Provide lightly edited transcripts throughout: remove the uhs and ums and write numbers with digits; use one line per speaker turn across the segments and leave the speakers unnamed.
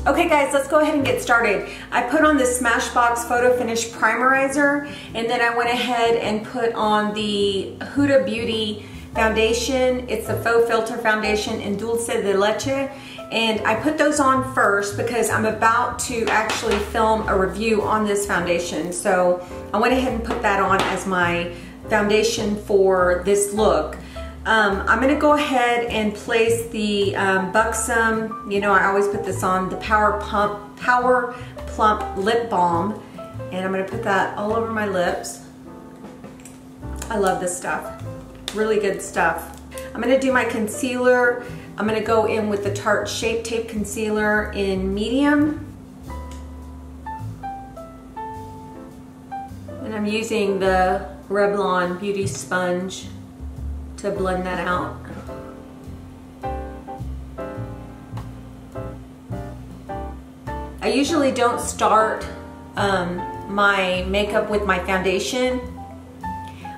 Okay guys, let's go ahead and get started. I put on the Smashbox Photo Finish Primerizer, and then I went ahead and put on the Huda Beauty foundation. It's the Faux Filter Foundation in Dulce de Leche. And I put those on first because I'm about to actually film a review on this foundation. So I went ahead and put that on as my foundation for this look. I'm going to go ahead and place the Buxom, you know, I always put this on, the Power Plump Lip Balm. And I'm going to put that all over my lips. I love this stuff. Really good stuff. I'm going to do my concealer. I'm going to go in with the Tarte Shape Tape Concealer in medium. And I'm using the Revlon Beauty Sponge to blend that out. I usually don't start my makeup with my foundation.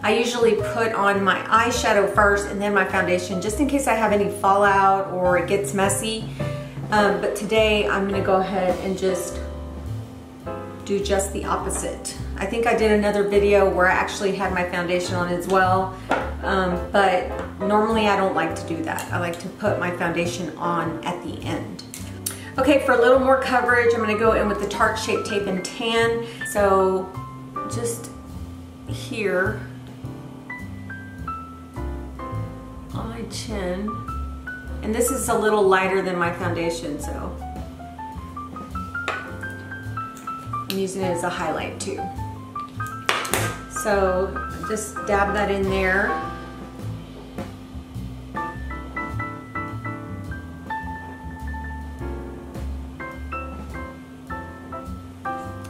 I usually put on my eyeshadow first and then my foundation, just in case I have any fallout or it gets messy. But today I'm gonna go ahead and just do just the opposite. I think I did another video where I actually had my foundation on as well, but normally I don't like to do that. I like to put my foundation on at the end. Okay, for a little more coverage, I'm gonna go in with the Tarte Shape Tape and Tan. So just here on my chin, and this is a little lighter than my foundation, so I'm using it as a highlight too. So just dab that in there.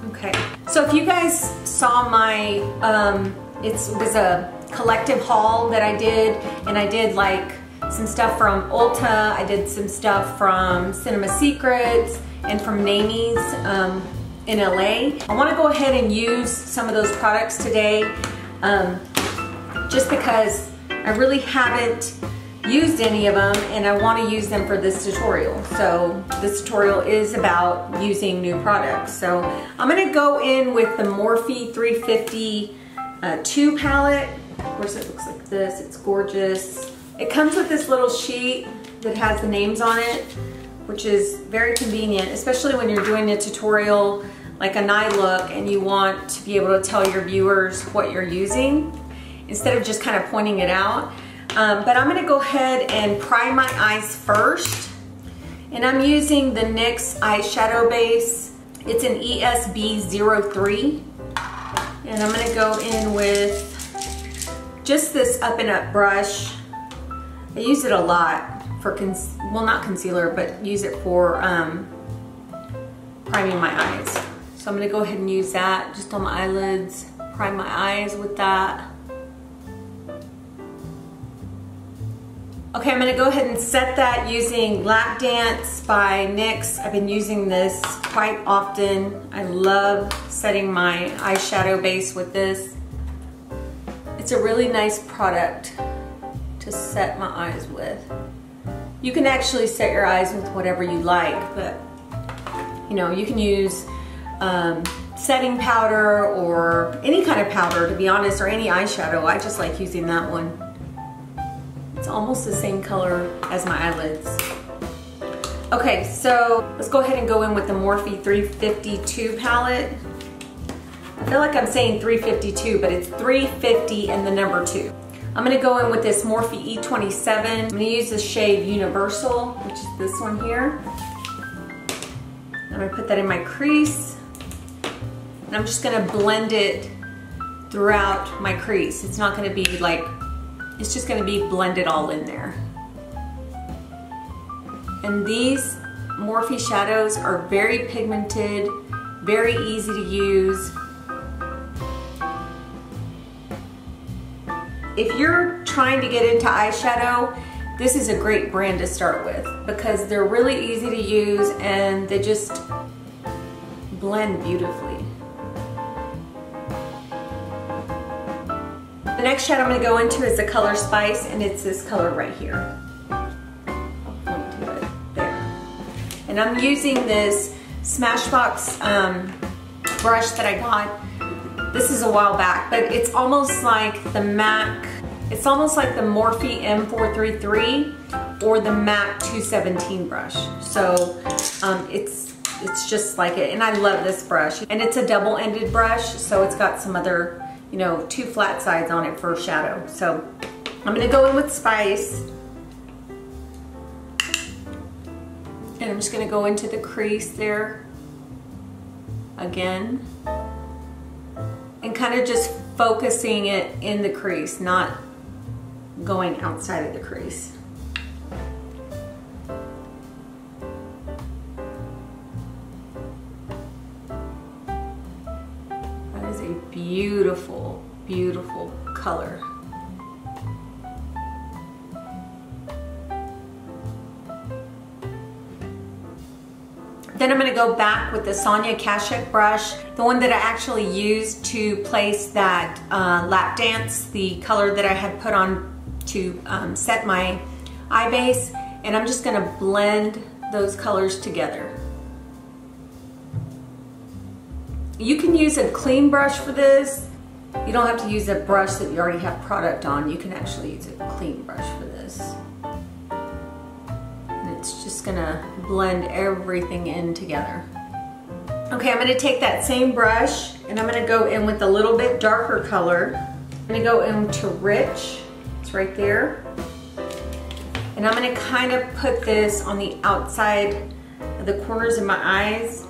Okay, so if you guys saw my, it was a collective haul that I did, and I did like some stuff from Ulta, I did some stuff from Cinema Secrets and from Namie's in LA. I want to go ahead and use some of those products today, just because I really haven't used any of them and I want to use them for this tutorial. So this tutorial is about using new products. So I'm going to go in with the Morphe 350 2 palette. Of course it looks like this, it's gorgeous. It comes with this little sheet that has the names on it, which is very convenient, especially when you're doing a tutorial like an eye look and you want to be able to tell your viewers what you're using instead of just kind of pointing it out. But I'm going to go ahead and prime my eyes first, and I'm using the NYX eyeshadow base. It's an ESB03, and I'm going to go in with just this Up and Up brush. I use it a lot for, well, not concealer, but use it for priming my eyes. So I'm going to go ahead and use that just on my eyelids, prime my eyes with that. Okay, I'm going to go ahead and set that using Lap Dance by NYX. I've been using this quite often. I love setting my eyeshadow base with this. It's a really nice product to set my eyes with. You can actually set your eyes with whatever you like, but you know, you can use setting powder or any kind of powder, to be honest, or any eyeshadow. I just like using that one. It's almost the same color as my eyelids. Okay, so let's go ahead and go in with the Morphe 352 palette. I feel like I'm saying 352, but it's 350 and the number 2. I'm going to go in with this Morphe E27. I'm going to use the shade Universal, which is this one here. I'm going to put that in my crease. And I'm just going to blend it throughout my crease. It's not going to be like, it's just going to be blended all in there. And these Morphe shadows are very pigmented, very easy to use. If you're trying to get into eyeshadow, this is a great brand to start with because they're really easy to use and they just blend beautifully. The next shade I'm going to go into is the color Spice, and it's this color right here. I'll point to it there. And I'm using this Smashbox brush that I got. This is a while back, but it's almost like the MAC, it's almost like the Morphe M433 or the MAC 217 brush. So it's just like it, and I love this brush. And it's a double-ended brush, so it's got some other, you know, 2 flat sides on it for shadow. So I'm gonna go in with Spice. And I'm just gonna go into the crease there again. And kind of just focusing it in the crease, not going outside of the crease. That is a beautiful, beautiful color. Then I'm gonna go back with the Sonia Kashuk brush, the one that I actually used to place that lap dance, the color that I had put on to set my eye base, and I'm just gonna blend those colors together. You can use a clean brush for this. You don't have to use a brush that you already have product on. You can actually use a clean brush for this. It's just gonna blend everything in together. Okay, I'm gonna take that same brush and I'm gonna go in with a little bit darker color. I'm gonna go into Rich, it's right there. And I'm gonna kind of put this on the outside of the corners of my eyes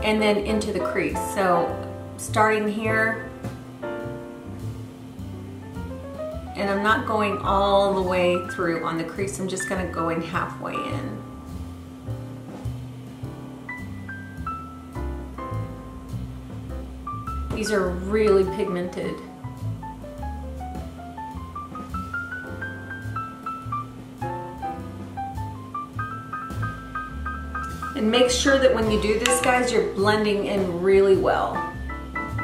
and then into the crease. So starting here, and I'm not going all the way through on the crease, I'm just gonna go in halfway in. These are really pigmented. And make sure that when you do this, guys, you're blending in really well.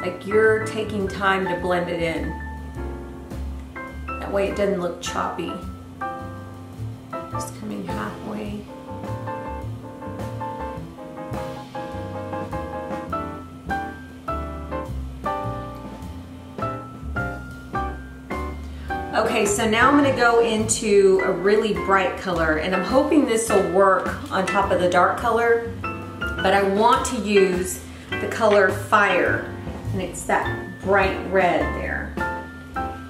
Like you're taking time to blend it in. That way it doesn't look choppy. Just coming halfway. Okay, so now I'm gonna go into a really bright color, and I'm hoping this will work on top of the dark color, but I want to use the color Fire, and it's that bright red there.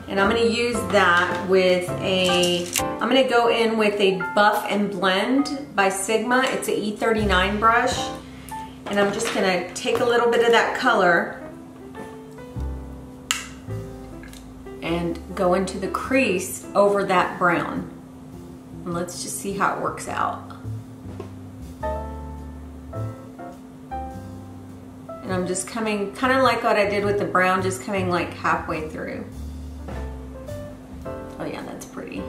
And I'm gonna use that with I'm gonna go in with a Buff and Blend by Sigma. It's an E39 brush. And I'm just gonna take a little bit of that color and go into the crease over that brown. And let's just see how it works out. And I'm just coming, kind of like what I did with the brown, just coming like halfway through. Oh yeah, that's pretty.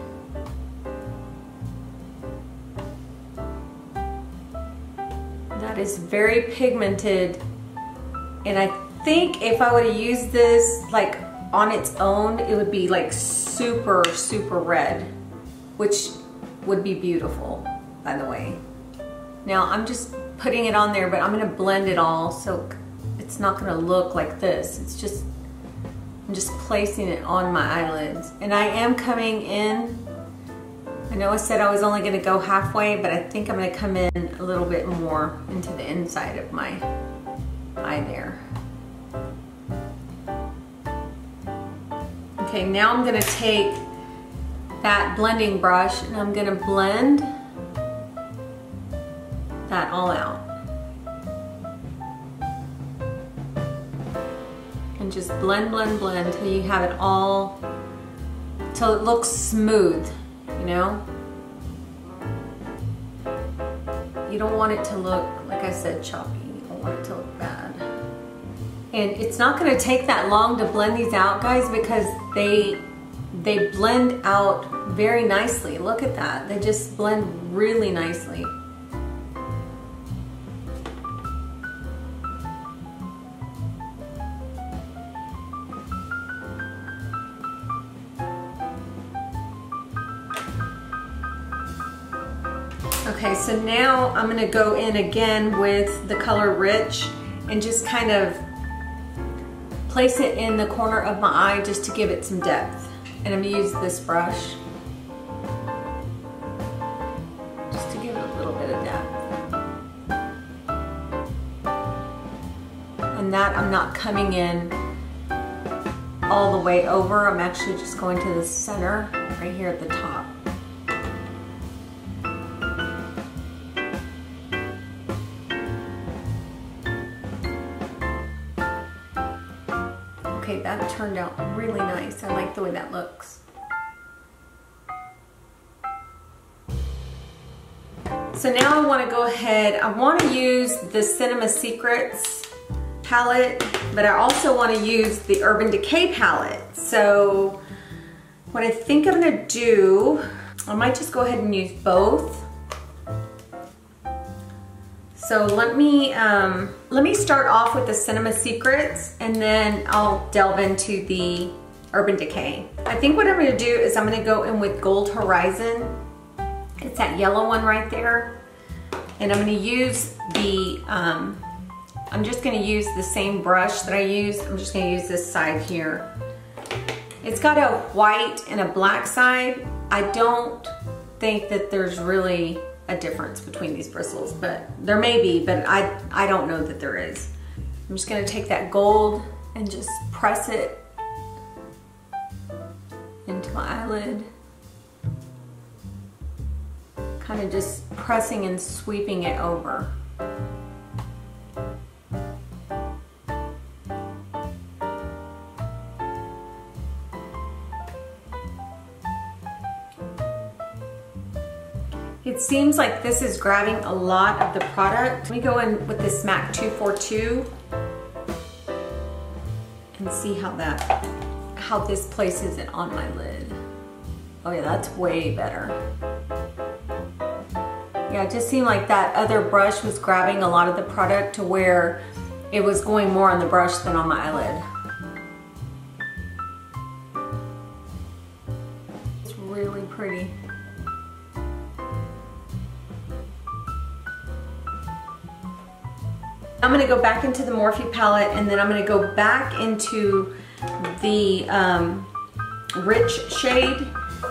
That is very pigmented. And I think if I would have used this like on its own, it would be like super, super red, which would be beautiful, by the way. Now I'm just putting it on there, but I'm gonna blend it all so it's not gonna look like this. It's just, I'm just placing it on my eyelids. And I am coming in, I know I said I was only gonna go halfway, but I think I'm gonna come in a little bit more into the inside of my eye there. Okay, now I'm gonna take that blending brush and I'm gonna blend that all out. And just blend, blend, blend until you have it all, till it looks smooth, you know? You don't want it to look, like I said, choppy. You don't want it to look bad. And it's not gonna take that long to blend these out, guys, because they blend out very nicely. Look at that. They just blend really nicely. Okay, so now I'm gonna go in again with the color Rich and just kind of place it in the corner of my eye just to give it some depth. And I'm gonna use this brush just to give it a little bit of depth. And that I'm not coming in all the way over. I'm actually just going to the center right here at the top. Okay, that turned out really nice. I like the way that looks. So now I want to go ahead, I want to use the Cinema Secrets palette, but I also want to use the Urban Decay palette. So what I think I'm going to do, I might just go ahead and use both. So let me start off with the Cinema Secrets and then I'll delve into the Urban Decay. I think what I'm going to do is I'm going to go in with Gold Horizon. It's that yellow one right there. And I'm going to use the, I'm just going to use the same brush that I used. I'm just going to use this side here. It's got a white and a black side. I don't think that there's really a difference between these bristles, but there may be, but I don't know that there is. I'm just gonna take that gold and just press it into my eyelid. Kind of just pressing and sweeping it over. It seems like this is grabbing a lot of the product. Let me go in with this MAC 242 and see how this places it on my lid. Oh yeah, that's way better. Yeah, it just seemed like that other brush was grabbing a lot of the product to where it was going more on the brush than on my eyelid. It's really pretty. I'm going to go back into the Morphe palette and then I'm going to go back into the Rich shade.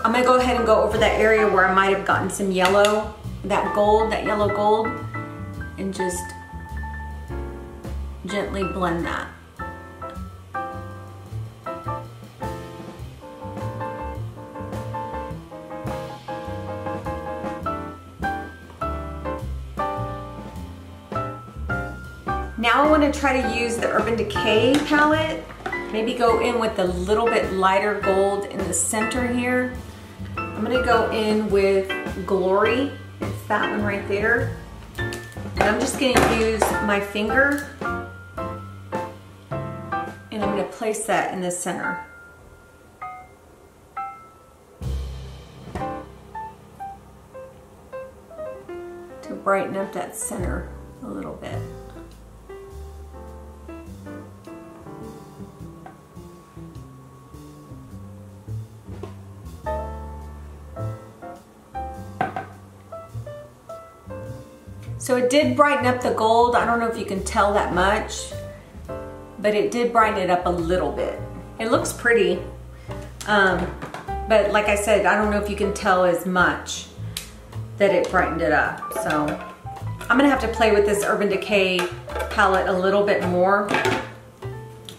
I'm going to go ahead and go over that area where I might have gotten some yellow, that yellow gold, and just gently blend that. Now I want to try to use the Urban Decay palette. Maybe go in with a little bit lighter gold in the center here. I'm going to go in with Glory. It's that one right there. And I'm just going to use my finger and I'm going to place that in the center. To brighten up that center a little bit. So it did brighten up the gold. I don't know if you can tell that much, but it did brighten it up a little bit. It looks pretty, but like I said, I don't know if you can tell as much that it brightened it up. So I'm gonna have to play with this Urban Decay palette a little bit more.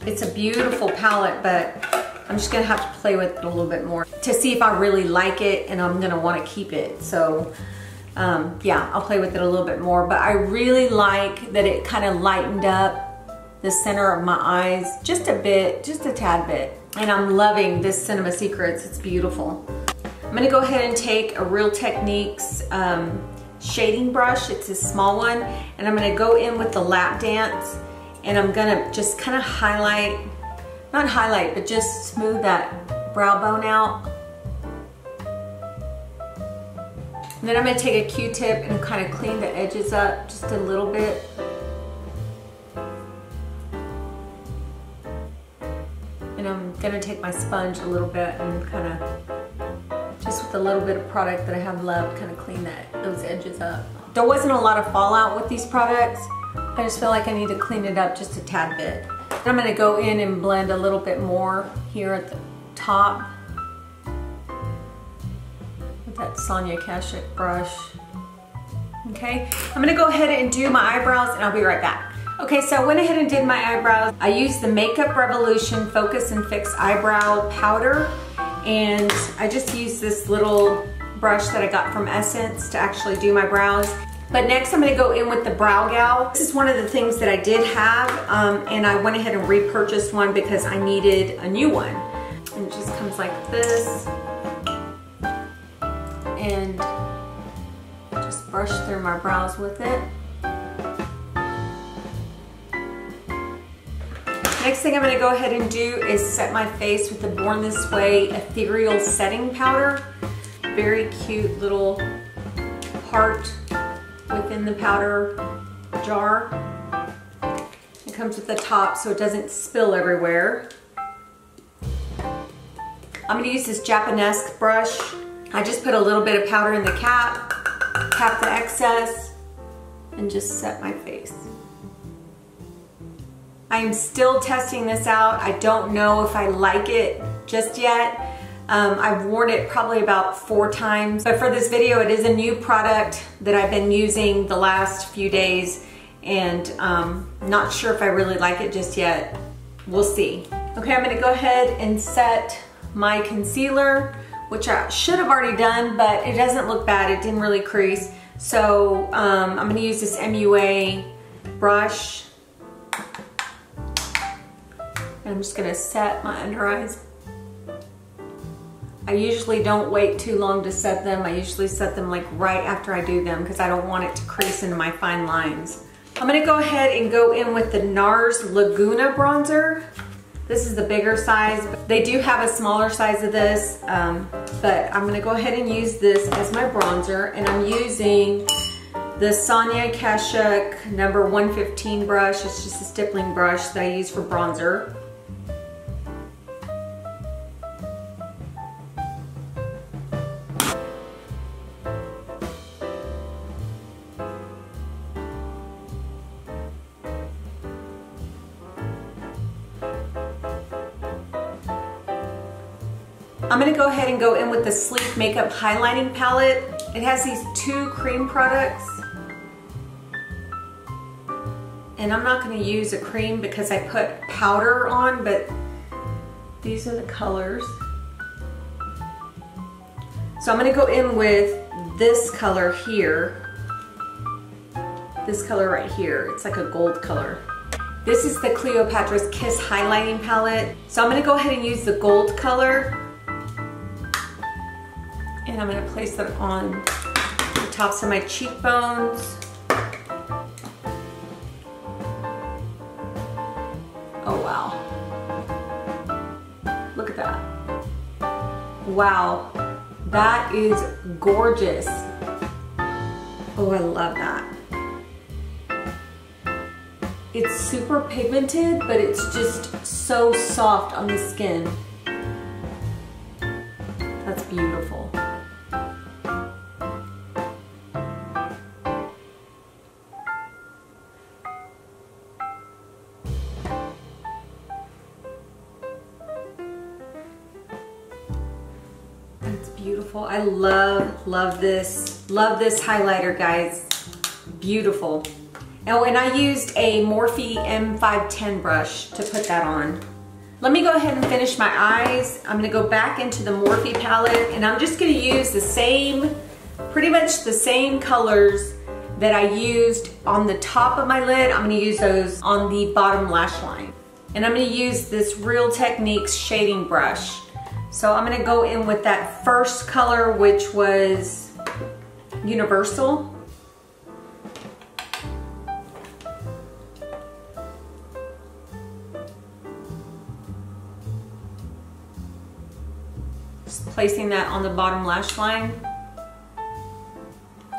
It's a beautiful palette, but I'm just gonna have to play with it a little bit more to see if I really like it and I'm gonna wanna keep it. So yeah, I'll play with it a little bit more, but I really like that it kind of lightened up the center of my eyes just a bit, just a tad bit. And I'm loving this Cinema Secrets, it's beautiful. I'm gonna go ahead and take a Real Techniques shading brush, it's a small one, and I'm gonna go in with the Lap Dance and I'm gonna just kind of highlight, not highlight, but just smooth that brow bone out. And then I'm going to take a Q-tip and kind of clean the edges up just a little bit. And I'm going to take my sponge a little bit and kind of just the little bit of product that I have left, kind of clean those edges up. There wasn't a lot of fallout with these products. I just feel like I need to clean it up just a tad bit. I'm gonna go in and blend a little bit more here at the top with that Sonia Kashuk brush. Okay, I'm gonna go ahead and do my eyebrows and I'll be right back. Okay, so I went ahead and did my eyebrows. I used the Makeup Revolution Focus and Fix Eyebrow Powder, and I just used this little brush that I got from Essence to actually do my brows. But next I'm gonna go in with the Brow Gal. This is one of the things that I did have, and I went ahead and repurchased one because I needed a new one. And it just comes like this. And just brush through my brows with it. Next thing I'm gonna go ahead and do is set my face with the Born This Way Ethereal Setting Powder. Very cute little heart within the powder jar. It comes with the top so it doesn't spill everywhere. I'm gonna use this Japanesque brush. I just put a little bit of powder in the cap, tap the excess, and just set my face. I am still testing this out. I don't know if I like it just yet. I've worn it probably about 4 times, but for this video, it is a new product that I've been using the last few days, and not sure if I really like it just yet. We'll see. Okay, I'm gonna go ahead and set my concealer, which I should have already done, but it doesn't look bad. It didn't really crease. So I'm gonna use this MUA brush. And I'm just gonna set my under eyes. I usually don't wait too long to set them. I usually set them like right after I do them because I don't want it to crease into my fine lines. I'm gonna go ahead and go in with the NARS Laguna bronzer. This is the bigger size. They do have a smaller size of this, but I'm gonna go ahead and use this as my bronzer, and I'm using the Sonia Kashuk number 115 brush. It's just a stippling brush that I use for bronzer. I'm gonna go ahead and go in with the Sleek Makeup Highlighting Palette. It has these 2 cream products. And I'm not gonna use a cream because I put powder on, but these are the colors. So I'm gonna go in with this color here. This color right here. It's like a gold color. This is the Cleopatra's Kiss Highlighting Palette. So I'm gonna go ahead and use the gold color. And I'm gonna place that on the tops of my cheekbones. Oh wow. Look at that. Wow, that is gorgeous. Oh, I love that. It's super pigmented, but it's just so soft on the skin. That's beautiful. That's beautiful. I love this. Love this highlighter, guys. Beautiful. Oh, and I used a Morphe M510 brush to put that on. Let me go ahead and finish my eyes. I'm gonna go back into the Morphe palette, and I'm just gonna use the same, pretty much the same colors that I used on the top of my lid. I'm gonna use those on the bottom lash line. And I'm gonna use this Real Techniques shading brush. So I'm gonna go in with that first color, which was Universal. Just placing that on the bottom lash line.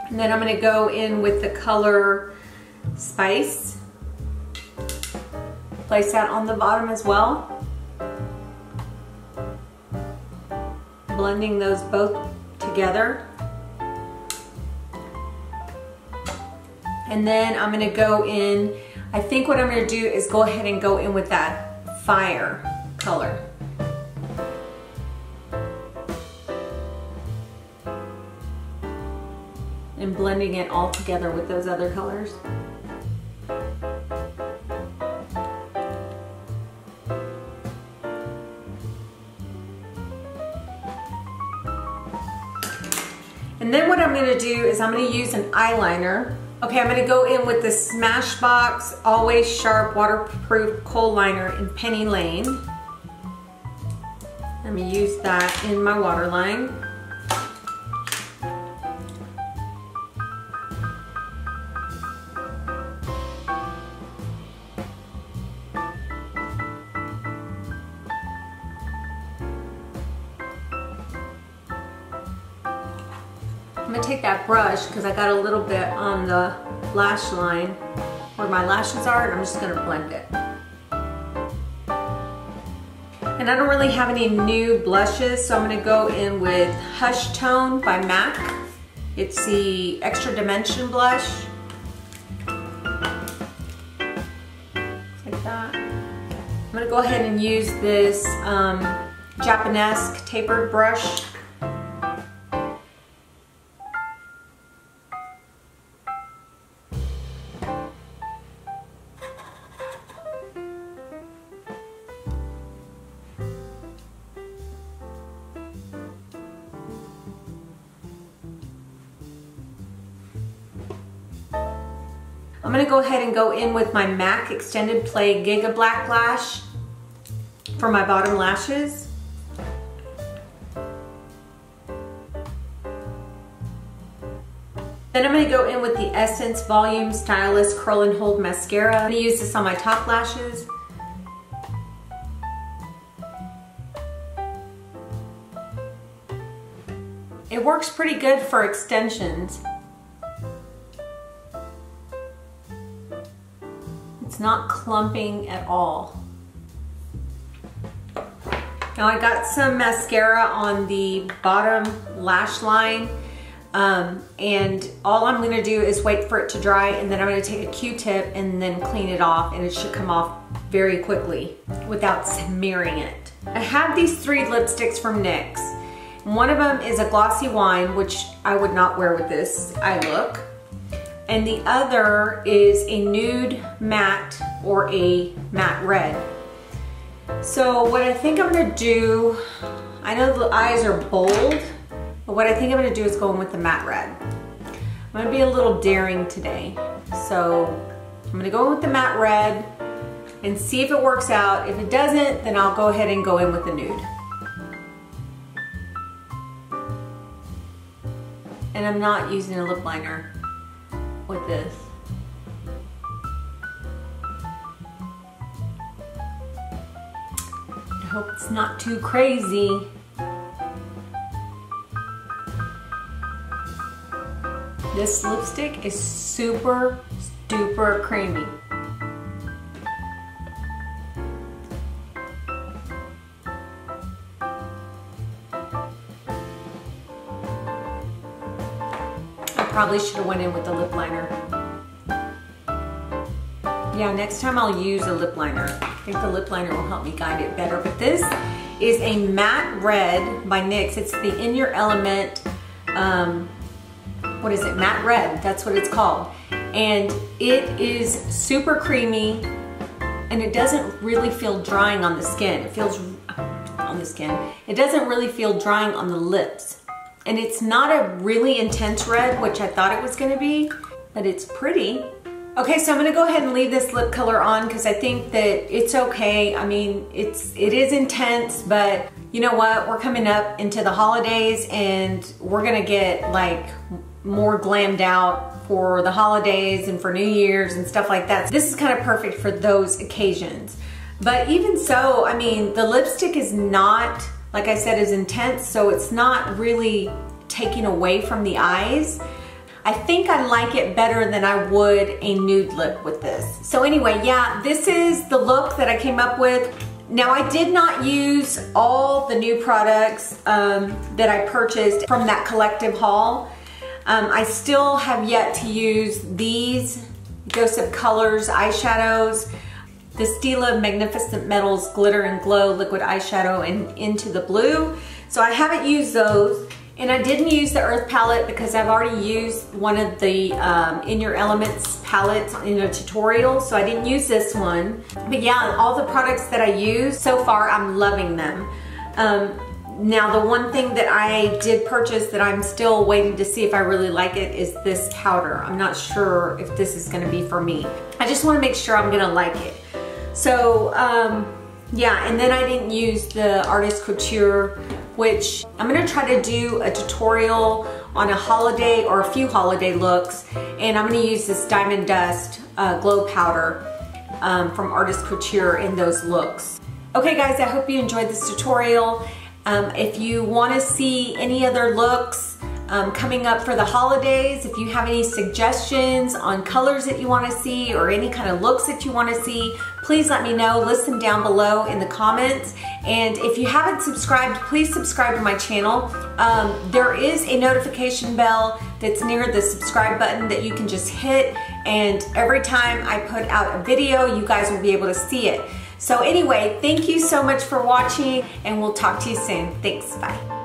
And then I'm gonna go in with the color Spice. Place that on the bottom as well. Blending those both together. And then I'm gonna go in, I think what I'm gonna do is go ahead and go in with that fire color. And blending it all together with those other colors. And then what I'm gonna do is I'm gonna use an eyeliner. Okay, I'm gonna go in with the Smashbox Always Sharp Waterproof Kohl Liner in Penny Lane. I'm gonna use that in my waterline. I'm gonna take that brush because I got a little bit on the lash line where my lashes are, and I'm just gonna blend it. And I don't really have any new blushes, so I'm gonna go in with Hush Tone by MAC. It's the Extra Dimension blush. Like that. I'm gonna go ahead and use this Japanesque tapered brush. I'm gonna go ahead and go in with my MAC Extended Play Giga Black Lash for my bottom lashes. Then I'm gonna go in with the Essence Volume Stylist Curl and Hold Mascara. I'm gonna use this on my top lashes. It works pretty good for extensions. It's not clumping at all. Now I got some mascara on the bottom lash line, and all I'm gonna do is wait for it to dry, and then I'm gonna take a Q-tip and then clean it off, and it should come off very quickly without smearing it. I have these 3 lipsticks from NYX. One of them is a glossy wine, which I would not wear with this eye look. And the other is a nude matte or a matte red. So what I think I'm gonna do, I know the eyes are bold, but what I think I'm gonna do is go in with the matte red. I'm gonna be a little daring today. So I'm gonna go in with the matte red and see if it works out. If it doesn't, then I'll go ahead and go in with the nude. And I'm not using a lip liner with this. I hope it's not too crazy. This lipstick is super duper creamy. Probably should have went in with the lip liner. Yeah, next time I'll use a lip liner. I think the lip liner will help me guide it better. But this is a matte red by NYX. It's the In Your Element, what is it? Matte red, that's what it's called. And it is super creamy, and it doesn't really feel drying on the skin. It feels on the skin. It doesn't really feel drying on the lips. And it's not a really intense red, which I thought it was gonna be, but it's pretty. Okay, so I'm gonna go ahead and leave this lip color on because I think that it's okay. I mean, it is intense, but you know what? We're coming up into the holidays, and we're gonna get like more glammed out for the holidays and for New Year's and stuff like that. So this is kind of perfect for those occasions. But even so, I mean, the lipstick is not, like I said, is intense, so it's not really taking away from the eyes. I think I like it better than I would a nude lip with this. So anyway, yeah, this is the look that I came up with Now I did not use all the new products that I purchased from that collective haul. I still have yet to use these Ghost of Colors eyeshadows, the Stila Magnificent Metals Glitter and Glow Liquid Eyeshadow and Into the Blue. So I haven't used those. And I didn't use the Earth palette because I've already used one of the In Your Elements palettes in a tutorial, so I didn't use this one. But yeah, all the products that I use so far, I'm loving them. Now the one thing that I did purchase that I'm still waiting to see if I really like it is this powder. I'm not sure if this is gonna be for me. I just wanna make sure I'm gonna like it. So yeah, and then I didn't use the Artist Couture, which I'm gonna try to do a tutorial on a holiday or a few holiday looks, and I'm gonna use this Diamond Dust glow powder from Artist Couture in those looks. Okay guys, I hope you enjoyed this tutorial. If you wanna see any other looks coming up for the holidays, if you have any suggestions on colors that you wanna see or any kind of looks that you wanna see, please let me know. List them down below in the comments. And if you haven't subscribed, please subscribe to my channel. There is a notification bell that's near the subscribe button that you can just hit, and every time I put out a video, you guys will be able to see it. So anyway, thank you so much for watching, and we'll talk to you soon. Thanks, bye.